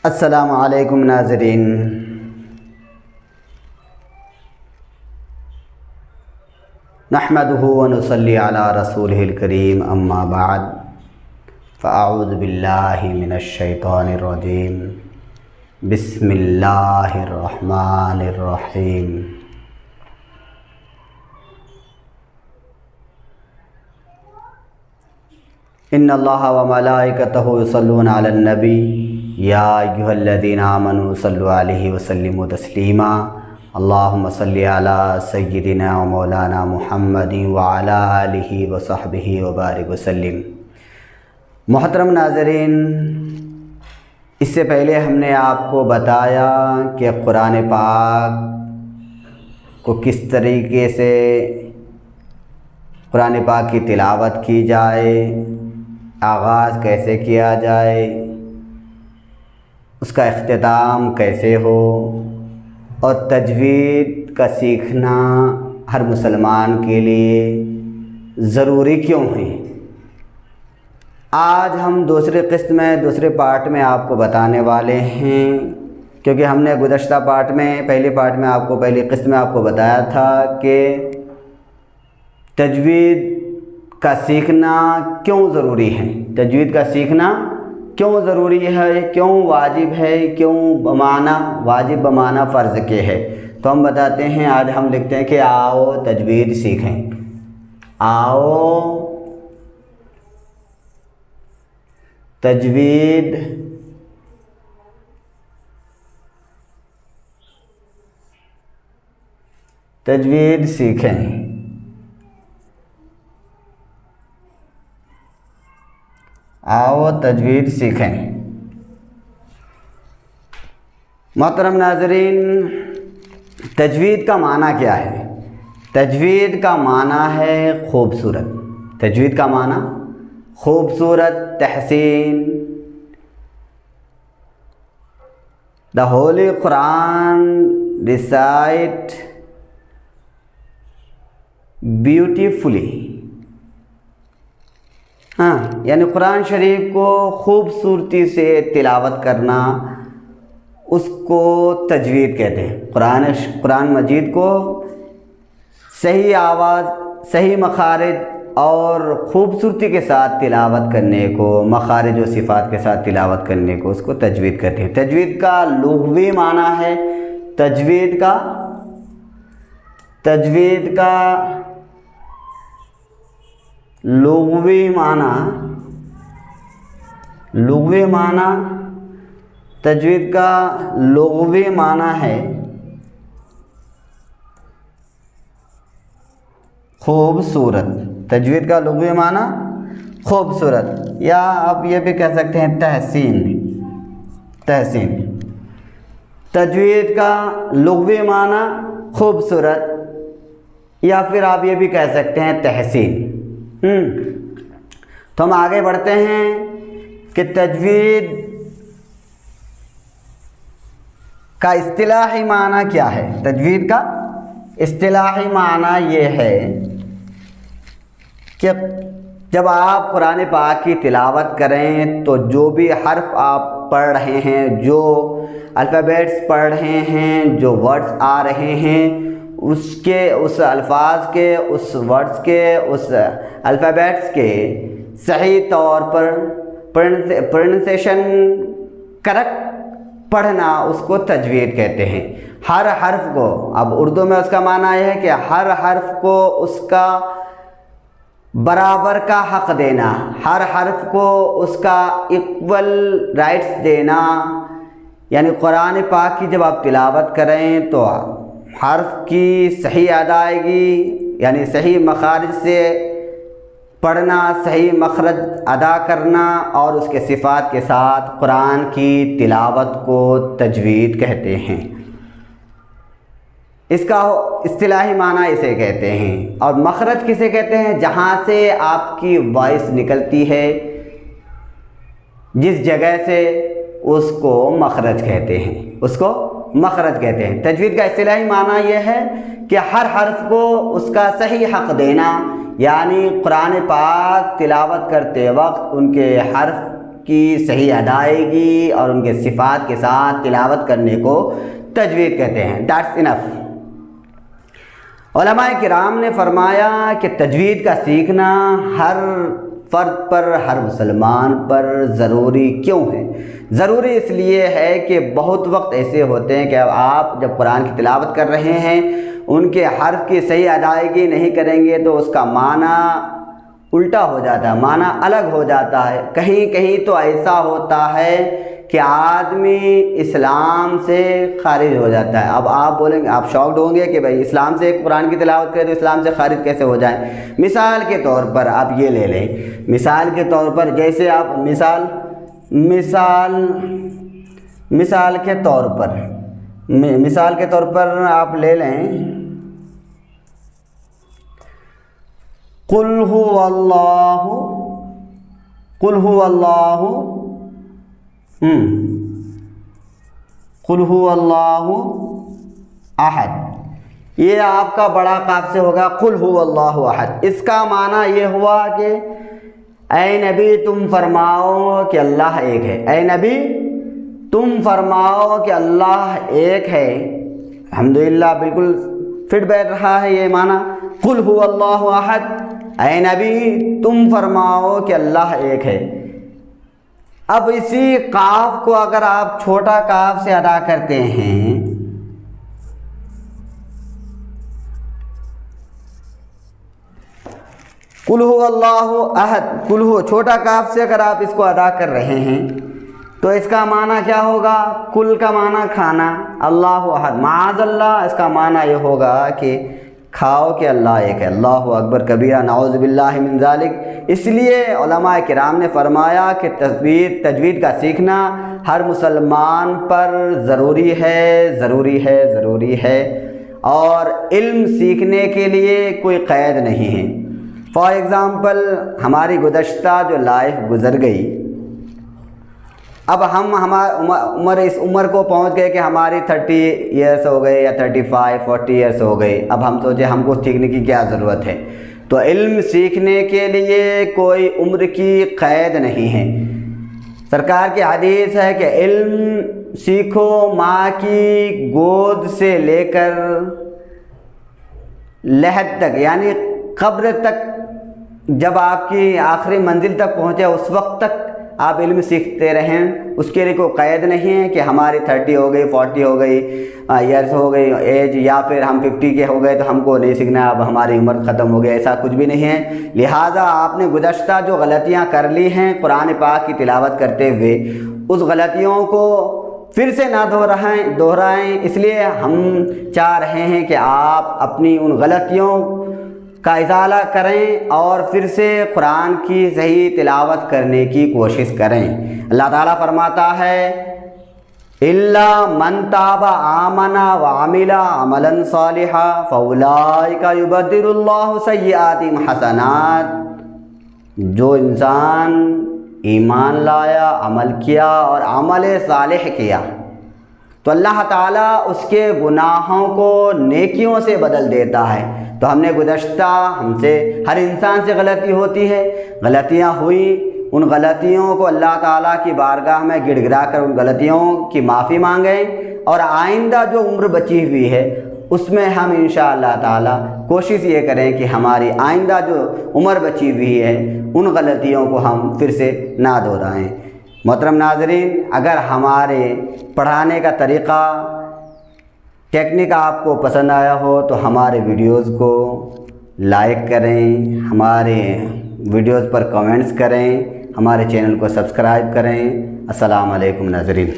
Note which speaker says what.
Speaker 1: السلام علیکم ناظرین، نحمدہ ونصلی علی رسولہ الکریم، اما بعد فاعوذ باللہ من الشیطان الرجیم، بسم اللہ الرحمن الرحیم۔ ان اللہ وملائکتہ یصلون علی النبی یا ایھا الذین آمنوا صلوا علیہ وسلموا تسلیما، اللہم صلی علی سیدنا و مولانا محمد وعلی آلہ وصحبہ وبارک وسلم۔ محترم ناظرین، اس سے پہلے ہم نے آپ کو بتایا کہ قرآن پاک کو کس طریقے سے قرآن پاک کی تلاوت کی جائے، آغاز کیسے کیا جائے، اس کا اختتام کیسے ہو، اور تجوید کا سیکھنا ہر مسلمان کے لیے ضروری کیوں ہے۔ آج ہم دوسرے پارٹ میں آپ کو بتانے والے ہیں، کیونکہ ہم نے گزشتہ پہلے پارٹ میں آپ کو پہلی قسط میں آپ کو بتایا تھا کہ تجوید کا سیکھنا کیوں ضروری ہے، تجوید کا سیکھنا کیوں ضروری ہے، کیوں واجب ہے، کیوں واجب بمعنی فرض کے ہے۔ تو ہم بتاتے ہیں، آج ہم لکھتے ہیں کہ آؤ تجوید سیکھیں، آؤ تجوید سیکھیں۔ آؤ تجوید سیکھیں۔ محترم ناظرین، تجوید کا معنی کیا ہے؟ تجوید کا معنی ہے خوبصورت، تجوید کا معنی خوبصورت، تحسین۔ The Holy Quran recite beautifully، یعنی قرآن شریف کو خوبصورتی سے تلاوت کرنا، اس کو تجوید کہتے ہیں۔ قرآن مجید کو صحیح آواز، صحیح مخارج اور خوبصورتی کے ساتھ تلاوت کرنے کو، مخارج و صفات کے ساتھ تلاوت کرنے کو، اس کو تجوید کہتے ہیں۔ تجوید کا لغوی معنی ہے، تجوید کا لغوی معنی ہے خوبصورت۔ تجوید کا لغوی معنی خوبصورت، یا آپ یہ بھی کہہ سکتے ہیں تحسین۔ تجوید کا لغوی معنی خوبصورت، یا پھر آپ یہ بھی کہہ سکتے ہیں تحسین۔ تو ہم آگے بڑھتے ہیں کہ تجوید کا اصطلاحی معنی کیا ہے۔ تجوید کا اصطلاحی معنی یہ ہے کہ جب آپ قرآن پاک کی تلاوت کریں تو جو بھی حرف آپ پڑھ رہے ہیں، جو الفابیٹس پڑھ رہے ہیں، جو ورڈز آ رہے ہیں، اس الفاظ کے، اس ورڈز کے، اس الفابیٹس کے صحیح طور پر پروننسیشن کریکٹ پڑھنا، اس کو تجوید کہتے ہیں۔ ہر حرف کو، اب اردو میں اس کا معنی یہ ہے کہ ہر حرف کو اس کا برابر کا حق دینا، ہر حرف کو اس کا ایکول رائٹس دینا، یعنی قرآن پاک کی جب آپ تلاوت کریں تو حرف کی صحیح ادائیگی، یعنی صحیح مخارج سے پڑھنا، صحیح مخرج ادا کرنا، اور اس کے صفات کے ساتھ قرآن کی تلاوت کو تجوید کہتے ہیں۔ اس کا اصطلاحی معنی اسے کہتے ہیں۔ اور مخرج کسے کہتے ہیں؟ جہاں سے آپ کی وائس نکلتی ہے، جس جگہ سے، اس کو مخرج کہتے ہیں، اس کو مخرج کہتے ہیں۔ تجوید کا اصطلاحی معنی یہ ہے کہ ہر حرف کو اس کا صحیح حق دینا، یعنی قرآن پاک تلاوت کرتے وقت ان کے حرف کی صحیح ادائیگی اور ان کے صفات کے ساتھ تلاوت کرنے کو تجوید کہتے ہیں. That's enough. علماء کرام نے فرمایا کہ تجوید کا سیکھنا ہر فرد پر، ہر مسلمان پر ضروری کیوں ہے؟ ضروری اس لیے ہے کہ بہت وقت ایسے ہوتے ہیں کہ آپ جب قرآن کی تلاوت کر رہے ہیں ان کے حرف کی صحیح ادائیگی نہیں کریں گے تو اس کا معنی الٹا ہو جاتا ہے، معنی الگ ہو جاتا ہے. کہیں کہیں تو ایسا ہوتا ہے کہ آدمی اسلام سے خارج ہو جاتا ہے. اب آپ بولیں گے، آپ شاکڈ ہوں گے کہ بھائی اسلام سے قرآن کی تلاوت کرے تو اسلام سے خارج کیسے ہو جائیں؟ مثال کے طور پر آپ یہ لے لیں، مثال کے طور پر جیسے آپ مثال کے طور پر آپ لے لیں قل هو اللہ احد. یہ آپ کا بڑا قاف سے ہوگا قل هو اللہ احد. اس کا معنی یہ ہوا کہ اے نبی تم فرماؤ کہ اللہ ایک ہے. اے نبی تم فرماؤ کہ اللہ ایک ہے. الحمدللہ بالکل فٹ بیٹھ رہا ہے یہ معنی قل هو اللہ احد. اے نبی تم فرماؤ کہ اللہ ایک ہے. اب اسی قاف کو اگر آپ چھوٹا قاف سے ادا کرتے ہیں قل هو اللہ احد، قل هو چھوٹا قاف سے اگر آپ اس کو ادا کر رہے ہیں تو اس کا معنی کیا ہوگا؟ کل کا معنی کھانا، اللہ احد معاذ اللہ اس کا معنی یہ ہوگا کہ کھاؤ کہ اللہ ایک ہے. اللہ اکبر کبیرہ، نعوذ باللہ من ذالک. اس لیے علماء کرام نے فرمایا کہ تجوید کا سیکھنا ہر مسلمان پر ضروری ہے اور علم سیکھنے کے لیے کوئی قید نہیں ہے. فار ایگزامپل ہماری گزشتہ جو لائف گزر گئی، اب ہم اس عمر کو پہنچ گئے کہ ہماری 30 ایئرس ہو گئے یا 35 40 ایئرس ہو گئے. اب ہم سوچے ہم کو سیکھنے کی کیا ضرورت ہے؟ تو علم سیکھنے کے لیے کوئی عمر کی قید نہیں ہے. سرکار کی حدیث ہے کہ علم سیکھو ماں کی گود سے لے کر لحد تک، یعنی قبر تک، جب آپ کی آخری منزل تک پہنچے اس وقت تک آپ علم سیکھتے رہیں. اس کے لیے کوئی قید نہیں ہے کہ ہماری 30 ہو گئی 40 ہو گئی ایئرس ہو گئی ایج، یا پھر ہم 50 کے ہو گئے تو ہم کو نہیں سیکھنا، اب ہماری عمر ختم ہو گئی. ایسا کچھ بھی نہیں ہے. لہٰذا آپ نے گزشتہ جو غلطیاں کر لی ہیں قرآن پاک کی تلاوت کرتے ہوئے، اس غلطیوں کو پھر سے نہ دہرائیں. اس لیے ہم چاہ رہے ہیں کہ آپ اپنی ان غلطیوں کا ازالہ کریں اور پھر سے قرآن کی صحیح تلاوت کرنے کی کوشش کریں. اللہ تعالیٰ فرماتا ہے الا من تاب آمن وعمل عملا صالحا فاولئک یبدل اللہ سیئاتہم حسنات. جو انسان ایمان لایا، عمل کیا اور عمل صالح کیا تو اللہ تعالیٰ اس کے گناہوں کو نیکیوں سے بدل دیتا ہے. تو ہم نے گزشتہ ہم سے ہر انسان سے غلطی ہوتی ہے، غلطیاں ہوئی، ان غلطیوں کو اللہ تعالیٰ کی بارگاہ میں گڑ گڑا کر ان غلطیوں کی معافی مانگیں اور آئندہ جو عمر بچی ہوئی ہے اس میں ہم انشاءاللہ تعالیٰ کوشش یہ کریں کہ ہماری آئندہ جو عمر بچی ہوئی ہے ان غلطیوں کو ہم پھر سے نہ دہرائیں. محترم ناظرین، اگر ہمارے پڑھانے کا طریقہ ٹیکنیک آپ کو پسند آیا ہو تو ہمارے ویڈیوز کو لائک کریں، ہمارے ویڈیوز پر کمنٹس کریں، ہمارے چینل کو سبسکرائب کریں. السلام علیکم ناظرین.